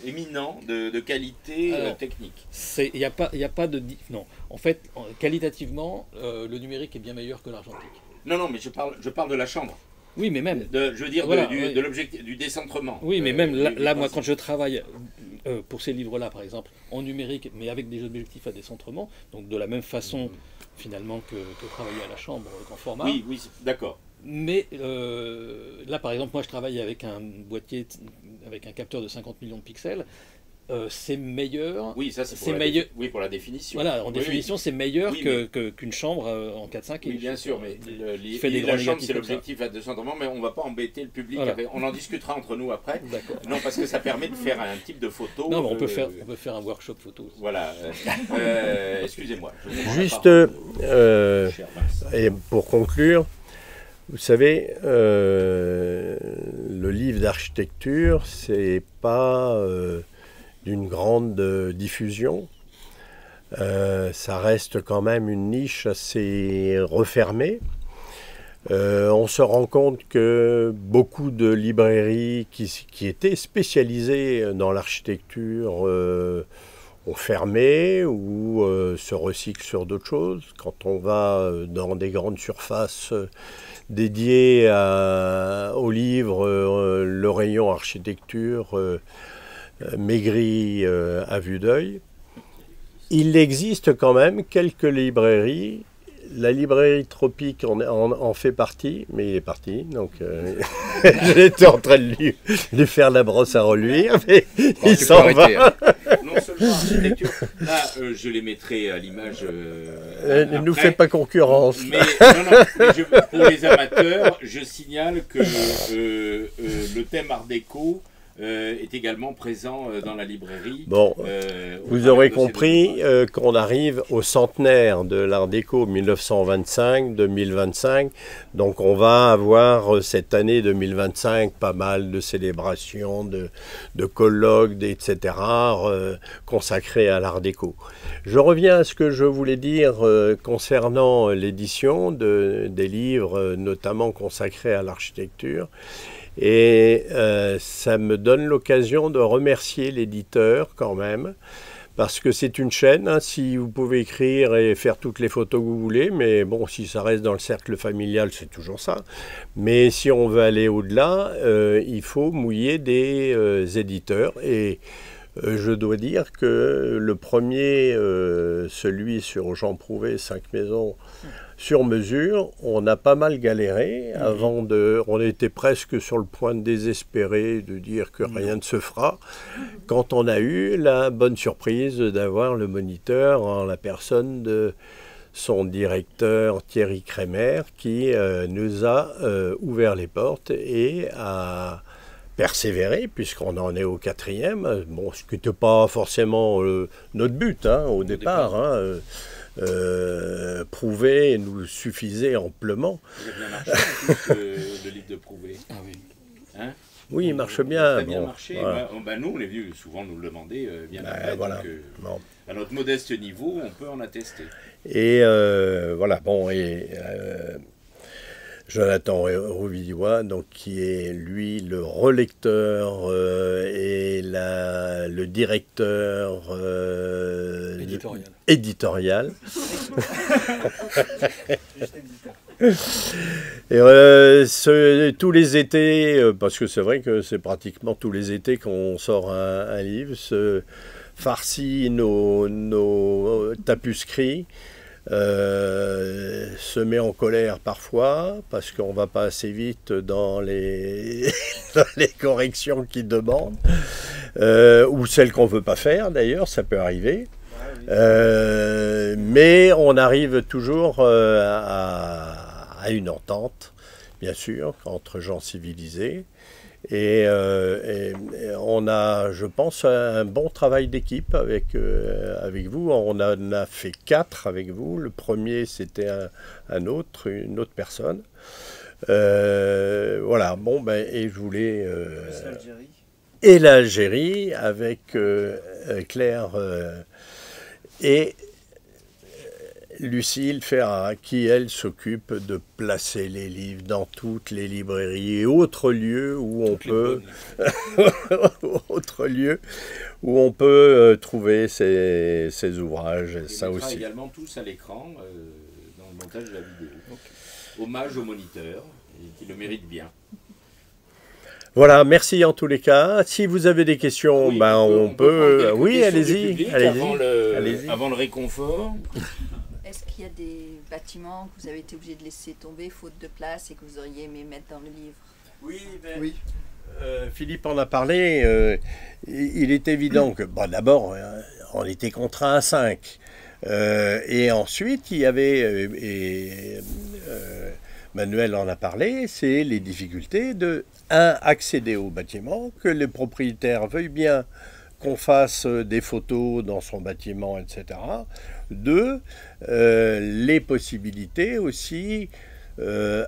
Speaker 1: éminent de qualité technique.
Speaker 4: Il n'y a pas de... Non, en fait, qualitativement, le numérique est bien meilleur que l'argentique.
Speaker 1: Non, mais je parle de la chambre.
Speaker 4: Oui, mais même...
Speaker 1: je veux dire,
Speaker 4: voilà,
Speaker 1: de l'objectif, du décentrement.
Speaker 4: Oui, mais même là moi, quand je travaille pour ces livres-là, par exemple, en numérique, mais avec des objectifs à décentrement, donc de la même façon, finalement, que travailler à la chambre, grand format.
Speaker 1: Oui, d'accord.
Speaker 4: Mais là, par exemple, moi, je travaille avec un boîtier, avec un capteur de 50 millions de pixels. C'est meilleur.
Speaker 1: Oui, ça c'est pour la définition.
Speaker 4: Voilà, en définition, c'est meilleur qu'une chambre en 4-5.
Speaker 1: Oui, bien sûr, mais
Speaker 4: la
Speaker 1: chambre, c'est l'objectif à décentrement, mais on ne va pas embêter le public.
Speaker 4: Voilà.
Speaker 1: On en discutera entre nous après.
Speaker 4: D'accord.
Speaker 1: Non, parce que ça permet de faire un type de photo.
Speaker 4: Non, mais on peut faire un workshop photo.
Speaker 1: Voilà. Excusez-moi.
Speaker 2: Juste, et pour conclure, vous savez, le livre d'architecture, c'est pas d'une grande diffusion. Ça reste quand même une niche assez refermée. On se rend compte que beaucoup de librairies qui étaient spécialisées dans l'architecture ont fermé ou se recyclent sur d'autres choses. Quand on va dans des grandes surfaces dédiées aux livres, le rayon architecture maigri à vue d'œil. Il existe quand même quelques librairies. La librairie Tropique en fait partie, mais il est parti, donc j'étais en train de lui faire la brosse à reluire, mais il s'en va.
Speaker 1: Non seulement architecture, là je les mettrai à l'image.
Speaker 2: Ne nous fais pas concurrence.
Speaker 1: Mais, pour les amateurs, je signale que le thème Art déco est également présent dans la librairie.
Speaker 2: Bon, vous aurez compris qu'on arrive au centenaire de l'Art déco 1925-2025. Donc on va avoir cette année 2025 pas mal de célébrations, de colloques, etc. Consacrés à l'Art déco. Je reviens à ce que je voulais dire concernant l'édition des livres, notamment consacrés à l'architecture. Et ça me donne l'occasion de remercier l'éditeur quand même, parce que c'est une chaîne, hein, si vous pouvez écrire et faire toutes les photos que vous voulez, mais bon, si ça reste dans le cercle familial, c'est toujours ça. Mais si on veut aller au-delà, il faut mouiller des éditeurs. Et je dois dire que le premier, celui sur Jean Prouvé, 5 maisons, sur mesure, on a pas mal galéré on était presque sur le point de désespérer, de dire que rien ne se fera, quand on a eu la bonne surprise d'avoir le moniteur en la personne de son directeur Thierry Crémer qui nous a ouvert les portes et a persévéré, puisqu'on en est au 4e, bon, ce qui n'était pas forcément notre but au départ. Prouvé nous suffisait amplement.
Speaker 1: Il a bien marché en plus, le livre de Prouvé.
Speaker 4: Ah oui.
Speaker 1: Hein?
Speaker 2: Oui, il marche bien.
Speaker 1: Très bien marché. Voilà. Nous, on est venu souvent nous le demander bien après.
Speaker 2: Voilà.
Speaker 1: Donc, à notre modeste niveau, on peut en attester.
Speaker 2: Et voilà, bon, et Jonathan Rouvillois, donc qui est lui le relecteur et le directeur éditorial. Et tous les étés, parce que c'est vrai que c'est pratiquement tous les étés qu'on sort un livre, se farcit nos tapuscrits. Se met en colère parfois parce qu'on va pas assez vite dans les corrections qu'il demande ou celles qu'on veut pas faire d'ailleurs, ça peut arriver. Mais on arrive toujours à une entente, bien sûr, entre gens civilisés. Et on a, je pense, un bon travail d'équipe avec vous. On en a fait 4 avec vous. Le premier, c'était une autre personne. Voilà, bon, ben, et je voulais... et l'Algérie, avec Claire et Lucille Ferrat, qui, elle, s'occupe de placer les livres dans toutes les librairies et autres lieux où on peut, autres lieux où on peut trouver ces ouvrages. Et ça aussi.
Speaker 1: Également tous à l'écran dans le montage de la vidéo. Okay. Hommage au moniteur, qui le mérite bien.
Speaker 2: Voilà, merci en tous les cas. Si vous avez des questions, oui, ben on peut oui, allez-y.
Speaker 1: Avant le réconfort.
Speaker 5: Est-ce qu'il y a des bâtiments que vous avez été obligé de laisser tomber faute de place et que vous auriez aimé mettre dans le livre?
Speaker 2: Oui, oui. Philippe en a parlé. Il est évident que, bon, d'abord, on était contraint à 5. Et ensuite, il y avait, Manuel en a parlé, c'est les difficultés de, accéder au bâtiment, que les propriétaires veuillent bien qu'on fasse des photos dans son bâtiment, etc. 2, les possibilités aussi,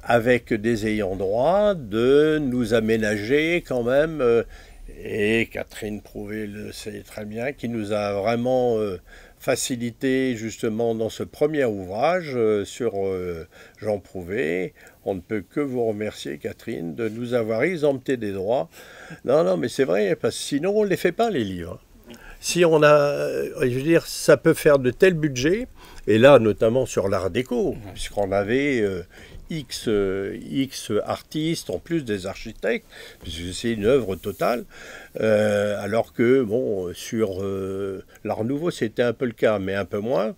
Speaker 2: avec des ayants droit, de nous aménager quand même, et Catherine Prouvé le sait très bien, qui nous a vraiment facilité justement dans ce premier ouvrage sur Jean Prouvé. On ne peut que vous remercier, Catherine, de nous avoir exempté des droits. Non, mais c'est vrai, parce que sinon on ne les fait pas, les livres. Si on a, je veux dire, ça peut faire de tels budgets, et là, notamment sur l'art déco, puisqu'on avait X artistes, en plus des architectes, puisque c'est une œuvre totale, alors que, bon, sur l'art nouveau, c'était un peu le cas, mais un peu moins.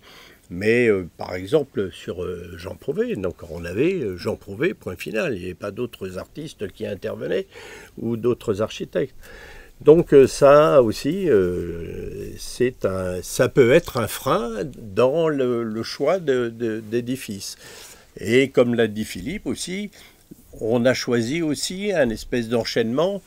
Speaker 2: Mais par exemple sur Jean Prouvé, donc on avait Jean Prouvé, point final, il n'y avait pas d'autres artistes qui intervenaient ou d'autres architectes. Donc ça aussi, ça peut être un frein dans le choix d'édifices. Et comme l'a dit Philippe aussi, on a choisi aussi un espèce d'enchaînement.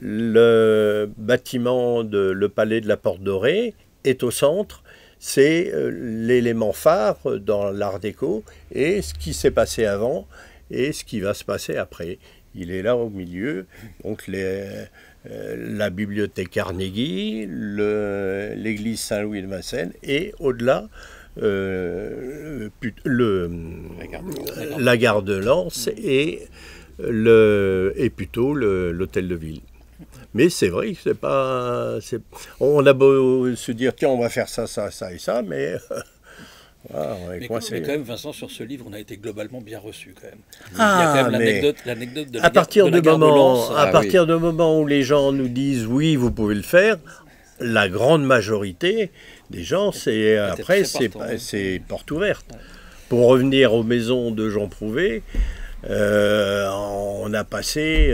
Speaker 2: Le bâtiment, le palais de la Porte Dorée est au centre. C'est l'élément phare dans l'art déco et ce qui s'est passé avant et ce qui va se passer après. Il est là au milieu, donc la bibliothèque Carnegie, l'église Saint-Louis de Vincennes et au-delà la gare de Lens et plutôt l'hôtel de ville. Mais c'est vrai que c'est pas... On a beau se dire, tiens, on va faire ça, ça, ça et ça, mais... voilà,
Speaker 4: mais quand même, Vincent, sur ce livre, on a été globalement bien reçus, quand même. Il y a quand même l'anecdote de la gare de Lens.
Speaker 2: À partir du moment où les gens nous disent, oui, vous pouvez le faire, la grande majorité des gens, c'est porte ouverte. Pour revenir aux maisons de Jean Prouvé, on a passé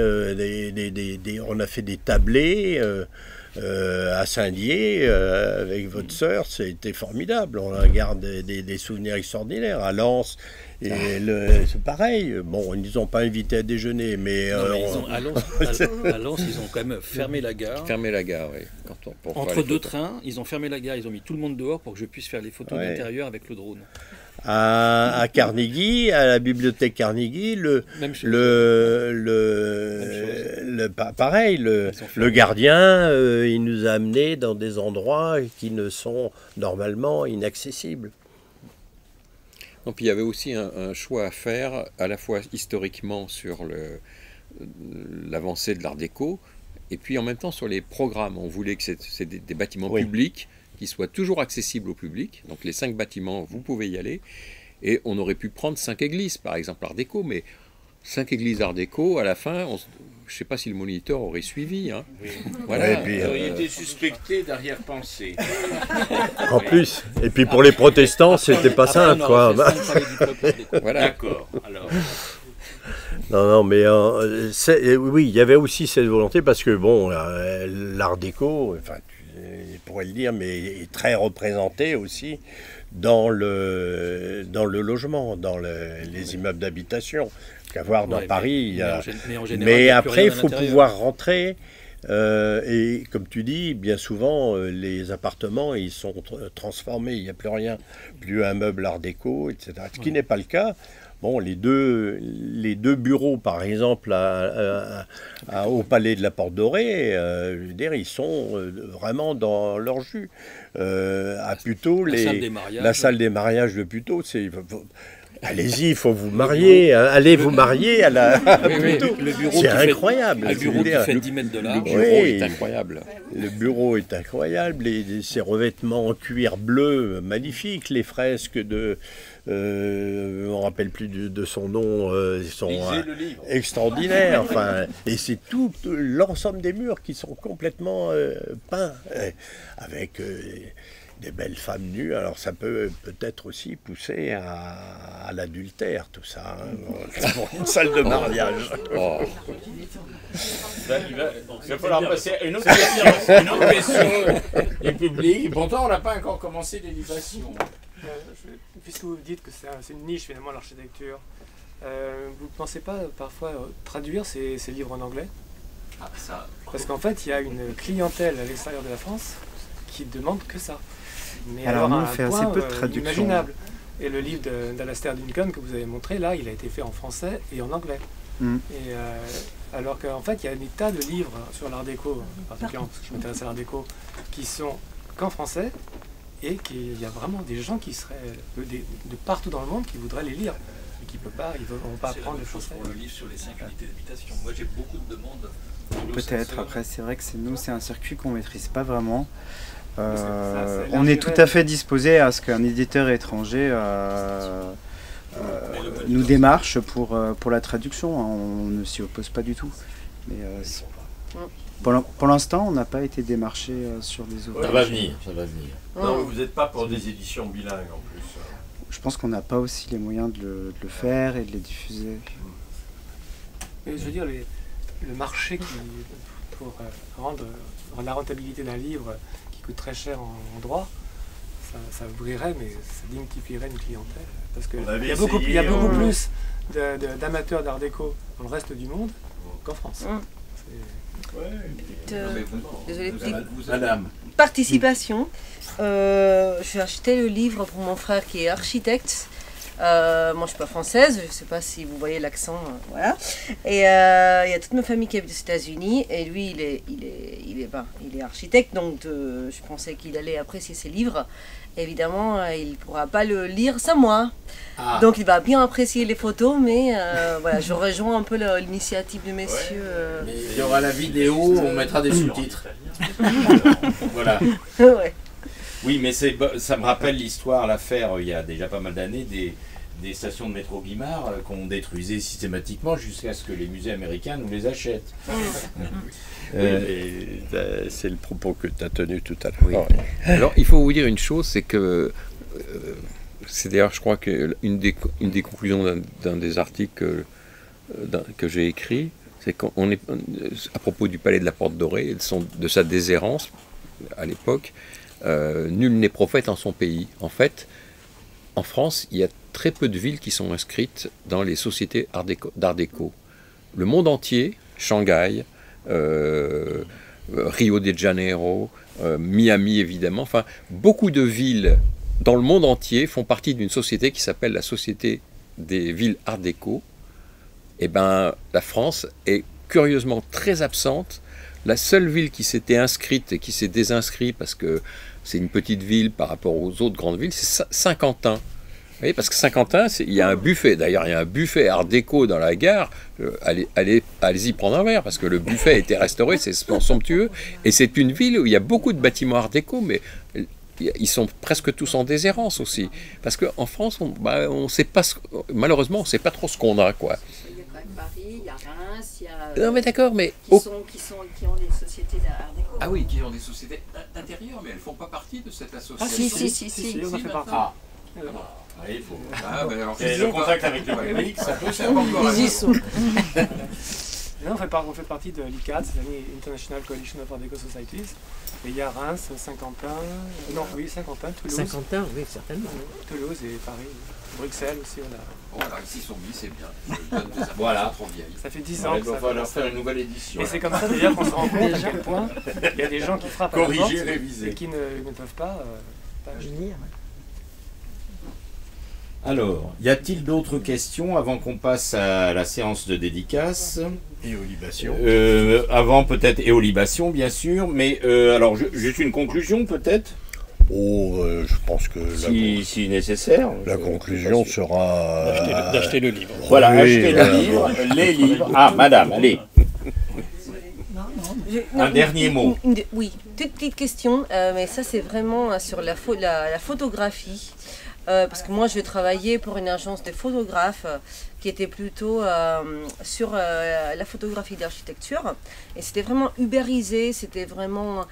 Speaker 2: on a fait des tablés à Saint-Dié avec votre sœur, c'était formidable. On garde des souvenirs extraordinaires. À Lens, c'est pareil. Bon, ils nous ont pas invités à déjeuner, mais
Speaker 4: à Lens, ils ont quand même fermé la gare.
Speaker 3: Fermé la gare, oui.
Speaker 4: Entre deux trains, ils ont fermé la gare. Ils ont mis tout le monde dehors pour que je puisse faire les photos d'intérieur avec le drone.
Speaker 2: À Carnegie, à la bibliothèque Carnegie, pareil, le gardien, il nous a amenés dans des endroits qui ne sont normalement inaccessibles.
Speaker 3: Donc il y avait aussi un choix à faire, à la fois historiquement sur l'avancée de l'Art déco, et puis en même temps sur les programmes. On voulait que c'est des bâtiments publics qui soient toujours accessibles au public. Donc les 5 bâtiments, vous pouvez y aller. Et on aurait pu prendre 5 églises, par exemple, Art déco, mais 5 églises Art déco, à la fin, je ne sais pas si le moniteur aurait suivi. Hein.
Speaker 1: Oui.
Speaker 3: Voilà.
Speaker 2: Et puis,
Speaker 1: Il aurait été suspecté d'arrière-pensée.
Speaker 2: En plus, et puis pour les protestants, c'était pas simple, quoi.
Speaker 3: Voilà.
Speaker 1: D'accord. Alors,
Speaker 2: Non, mais oui, il y avait aussi cette volonté parce que bon, l'Art déco, enfin, tu pourrais le dire, mais est très représenté aussi dans le logement, dans les immeubles d'habitation. Qu'à voir dans Paris, il y a... mais après, il faut pouvoir rentrer. Et comme tu dis, bien souvent, les appartements, ils sont transformés. Il n'y a plus rien, plus un meuble Art déco, etc. Ce qui n'est pas le cas. Bon, les deux bureaux, par exemple, au Palais de la Porte Dorée, je veux dire, ils sont vraiment dans leur jus. À Puteaux, la salle des mariages de Puteaux, c'est... Allez-y, il faut vous marier, allez vous marier à Puteaux. C'est incroyable.
Speaker 4: Le bureau qui fait 10 mètres de large.
Speaker 3: Le bureau est incroyable.
Speaker 2: Le bureau est incroyable, ces revêtements en cuir bleu magnifiques, les fresques de... on ne rappelle plus de son nom, ils sont extraordinaires. Enfin, et c'est tout l'ensemble des murs qui sont complètement peints, avec des belles femmes nues. Alors ça peut peut-être aussi pousser à l'adultère, tout ça, hein, pour une salle de mariage.
Speaker 1: il va falloir passer à une autre question du public. Pourtant, on n'a pas encore commencé les libations.
Speaker 6: Puisque vous dites que c'est une niche finalement l'architecture, vous ne pensez pas parfois traduire ces livres en anglais? Parce qu'en fait il y a une clientèle à l'extérieur de la France qui demande que ça. Mais
Speaker 7: alors nous
Speaker 6: on
Speaker 7: on fait assez peu de traduction.
Speaker 6: Imaginable. Et le livre d'Alastair Duncan que vous avez montré là, il a été fait en français et en anglais. Et alors qu'en fait il y a des tas de livres sur l'art déco, particulièrement parce que je m'intéresse à l'art déco, qui sont qu'en français. Et qu'il y a vraiment des gens qui seraient de partout dans le monde qui voudraient les lire, mais qui ne vont pas apprendre le français.
Speaker 4: Pour le livre sur les 5 unités d'habitation. Moi j'ai beaucoup de demandes.
Speaker 7: Peut-être, après c'est vrai que c'est un circuit qu'on ne maîtrise pas vraiment. On est tout à fait disposé à ce qu'un éditeur étranger nous démarche pour la traduction. On ne s'y oppose pas du tout. Mais pour l'instant, on n'a pas été démarché sur les autres.
Speaker 1: Ça va venir, ça va venir.
Speaker 2: Non, vous n'êtes pas pour des éditions bilingues en plus.
Speaker 7: Je pense qu'on n'a pas aussi les moyens de le faire et de les diffuser.
Speaker 6: Et je veux dire, le marché pour rendre la rentabilité d'un livre qui coûte très cher en droit, ça ouvrirait, mais ça multiplierait une clientèle. Parce qu'il y a beaucoup plus d'amateurs d'art déco dans le reste du monde qu'en France.
Speaker 5: Désolée,
Speaker 1: Madame.
Speaker 8: Participation. J'ai acheté le livre pour mon frère qui est architecte. Moi, je suis pas française, je ne sais pas si vous voyez l'accent, voilà. Et il y a toute ma famille qui habite aux États-Unis, et lui, il est architecte, donc je pensais qu'il allait apprécier ses livres. Évidemment, il ne pourra pas le lire sans moi. Donc, il va bien apprécier les photos, mais voilà, je rejoins un peu l'initiative de messieurs.
Speaker 1: Mais il y aura la vidéo, on mettra des sous-titres. Voilà.
Speaker 8: Ouais.
Speaker 1: Oui, mais ça me rappelle l'histoire, l'affaire, il y a déjà pas mal d'années, des stations de métro Guimard qu'on détruisait systématiquement jusqu'à ce que les musées américains nous les achètent.
Speaker 2: C'est le propos que tu as tenu tout à l'heure.
Speaker 3: Oui. Alors, il faut vous dire une chose, c'est que, c'est d'ailleurs, je crois qu'une des conclusions d'un des articles que j'ai écrit, c'est qu'on est, à propos du Palais de la Porte Dorée, de sa déshérence à l'époque, nul n'est prophète en son pays. En fait, en France, il y a très peu de villes qui sont inscrites dans les sociétés d'art déco. Le monde entier, Shanghai, Rio de Janeiro, Miami évidemment, enfin beaucoup de villes dans le monde entier font partie d'une société qui s'appelle la Société des villes art déco. Et ben la France est curieusement très absente. La seule ville qui s'était inscrite et qui s'est désinscrite parce que c'est une petite ville par rapport aux autres grandes villes, c'est Saint-Quentin. Oui, parce que Saint-Quentin, il y a un buffet. D'ailleurs, il y a un buffet art déco dans la gare. Allez-y prendre un verre, parce que le buffet a été restauré, c'est somptueux. Et c'est une ville où il y a beaucoup de bâtiments art déco, mais ils sont presque tous en déshérence aussi. Parce qu'en France, on sait pas malheureusement, on ne sait pas trop ce qu'on a, quoi.
Speaker 5: Il y a quand même Paris, il y a Reims, il y a...
Speaker 3: Non, mais d'accord, mais...
Speaker 5: qui ont des sociétés d'art déco.
Speaker 3: Ah oui, qui ont des sociétés d'intérieur, mais elles ne font pas partie de cette association.
Speaker 5: Ah si,
Speaker 6: on en fait partie.
Speaker 1: Ah. Il faut... le contact avec le public, ça peut faire encore.
Speaker 8: Ils y sont.
Speaker 6: Là, on fait partie de l'ICAD, c'est l'International Coalition of Art Deco Societies. Et il y a Reims, Saint-Quentin, Saint-Quentin, Toulouse.
Speaker 9: Saint-Quentin, oui, certainement.
Speaker 6: Toulouse et Paris. Bruxelles aussi, on a.
Speaker 3: Voilà, s'ils sont mis, c'est bien. Je donne des
Speaker 1: Voilà.
Speaker 3: trop vieilles.
Speaker 6: Ça fait 10 ans.
Speaker 1: Il va falloir faire une nouvelle édition.
Speaker 6: Et c'est comme ça d'ailleurs qu'on se rend compte à quel point il y a des gens qui frappent à la porte
Speaker 1: Corriger, réviser.
Speaker 6: et qui ne peuvent pas acheter.
Speaker 1: Alors, y a-t-il d'autres questions avant qu'on passe à la séance de dédicace?
Speaker 2: Et aux libations.
Speaker 1: Avant peut-être, et aux libations bien sûr, mais alors juste une conclusion peut-être?
Speaker 2: Je pense que
Speaker 1: si nécessaire.
Speaker 2: la conclusion sera...
Speaker 4: D'acheter le livre.
Speaker 1: Voilà,
Speaker 2: Oui,
Speaker 1: acheter
Speaker 2: voilà.
Speaker 1: le livre, les livres. Ah, madame, allez. Un dernier mot.
Speaker 8: Oui, toute petite question, mais ça c'est vraiment sur la photographie. Parce que moi je vais travailler pour une agence de photographes qui était plutôt sur la photographie d'architecture. Et c'était vraiment ubérisé, c'était vraiment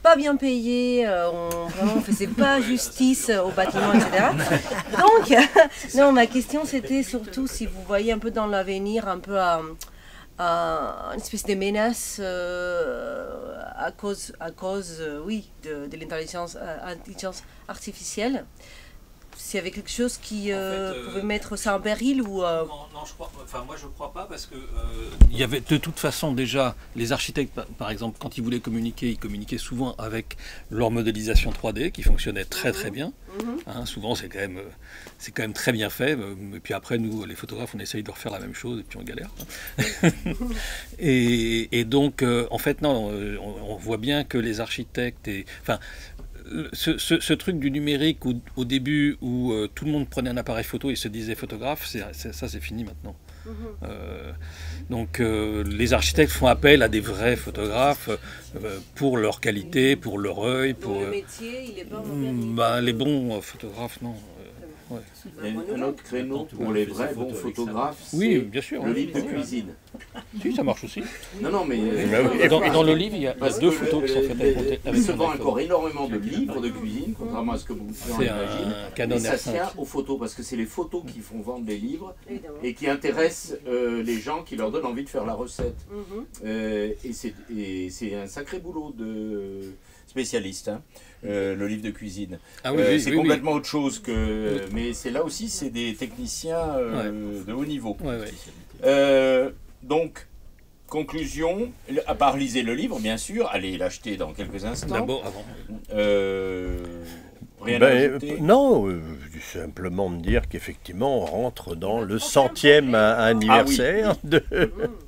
Speaker 8: pas bien payé, on faisait pas justice au bâtiment, etc. Donc, non, ma question c'était surtout si vous voyez un peu dans l'avenir, un peu une espèce de menace à cause de l'intelligence artificielle. S'il y avait quelque chose qui pouvait mettre ça en péril ou...
Speaker 4: Non, moi je crois pas parce que il y avait de toute façon déjà les architectes par exemple quand ils voulaient communiquer, ils communiquaient souvent avec leur modélisation 3D qui fonctionnait très très bien. Hein, souvent c'est quand même très bien fait. Et puis après nous les photographes on essaye de refaire la même chose et puis on galère. et donc en fait non, on voit bien que les architectes ce truc du numérique au début où tout le monde prenait un appareil photo et se disait photographe, ça c'est fini maintenant. Donc les architectes font appel à des vrais photographes pour leur qualité, pour leur œil, pour
Speaker 8: le métier, il est pas
Speaker 4: les bons photographes non.
Speaker 1: Ouais. Un autre créneau pour les vrais bons photographes,
Speaker 4: oui, bien sûr,
Speaker 1: le livre de cuisine.
Speaker 4: Si, ça marche aussi.
Speaker 1: Non, mais...
Speaker 4: Dans le livre, il y a deux photos qui sont faites avec
Speaker 1: il se vend encore énormément de livres de cuisine, contrairement à ce que beaucoup de gens imaginent.
Speaker 4: Canon
Speaker 1: et ça
Speaker 4: R5.
Speaker 1: tient aux photos, parce que c'est les photos qui font vendre les livres et qui intéressent les gens, qui leur donnent envie de faire la recette. Et c'est un sacré boulot de spécialiste, hein, le livre de cuisine. C'est complètement autre chose que... Mais c'est là aussi, c'est des techniciens de haut niveau. Donc, conclusion, à part lisez le livre, bien sûr, allez l'acheter dans quelques instants.
Speaker 4: D'abord, avant.
Speaker 1: Rien à ajouter.
Speaker 2: Non, simplement de dire qu'effectivement, on rentre dans le 100e anniversaire de...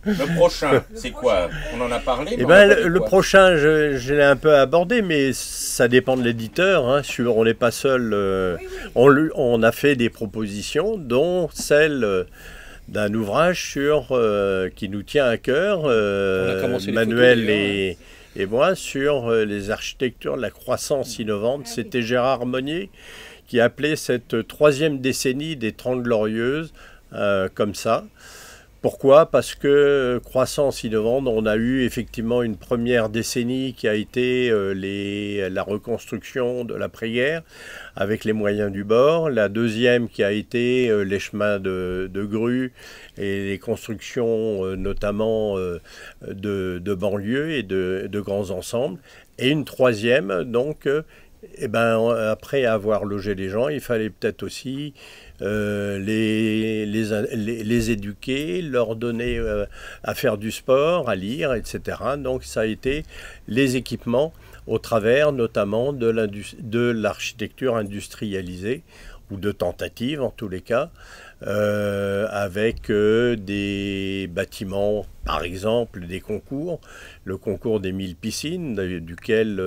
Speaker 1: Le prochain, c'est quoi? On en a parlé.
Speaker 2: Le prochain, je l'ai un peu abordé, mais ça dépend de l'éditeur. Hein. On n'est pas seul. On a fait des propositions, dont celle d'un ouvrage qui nous tient à cœur, Manuel et moi, sur les architectures de la croissance innovante. C'était Gérard Monnier qui appelait cette 3e décennie des 30 Glorieuses comme ça. Pourquoi? Parce que croissance innovante, on a eu effectivement une première décennie qui a été la reconstruction de l'après-guerre avec les moyens du bord. La deuxième qui a été les chemins de grue et les constructions notamment de banlieues et de grands ensembles. Et une troisième, donc, après avoir logé les gens, il fallait peut-être aussi les éduquer, leur donner à faire du sport, à lire, etc. Donc ça a été les équipements au travers notamment de l'architecture industrialisée, ou de tentatives en tous les cas, avec des bâtiments, par exemple des concours, le concours des 1000 piscines, duquel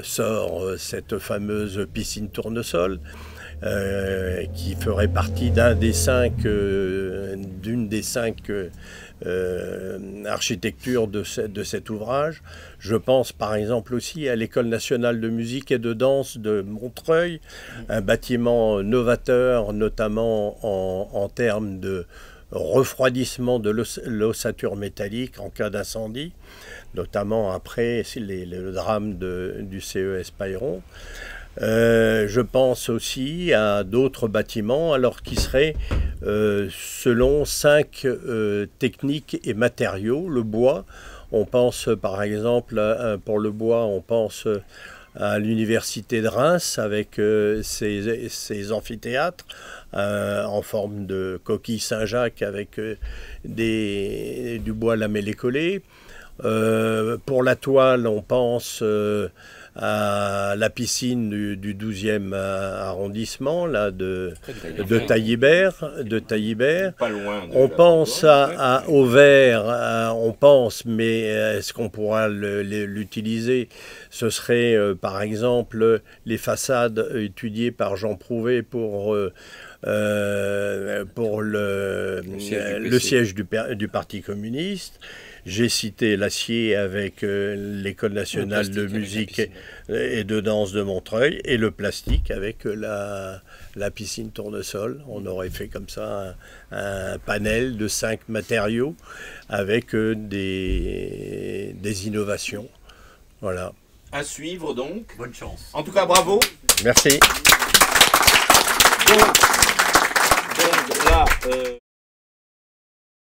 Speaker 2: sort cette fameuse piscine tournesol. qui ferait partie d'une des cinq architectures de cet ouvrage. Je pense par exemple aussi à l'École nationale de musique et de danse de Montreuil, un bâtiment novateur, notamment en termes de refroidissement de l'ossature métallique en cas d'incendie, notamment après le drame du CES Payron. Je pense aussi à d'autres bâtiments, alors qui seraient selon 5 techniques et matériaux. Le bois, on pense par exemple, pour le bois, on pense à l'université de Reims avec ses amphithéâtres en forme de coquille Saint-Jacques avec du bois lamellé-collé. Pour la toile, on pense à la piscine du 12e arrondissement là, de Taillibert.
Speaker 1: Pas loin de
Speaker 2: on pense au verre, on pense, mais est-ce qu'on pourra l'utiliser? Ce serait par exemple les façades étudiées par Jean Prouvé pour le siège du Parti communiste. J'ai cité l'acier avec l'École nationale de musique et de danse de Montreuil, et le plastique avec la piscine Tournesol. On aurait fait comme ça un panel de 5 matériaux avec des innovations. Voilà.
Speaker 1: À suivre donc.
Speaker 9: Bonne chance.
Speaker 1: En tout cas, bravo.
Speaker 2: Merci.
Speaker 1: Donc là,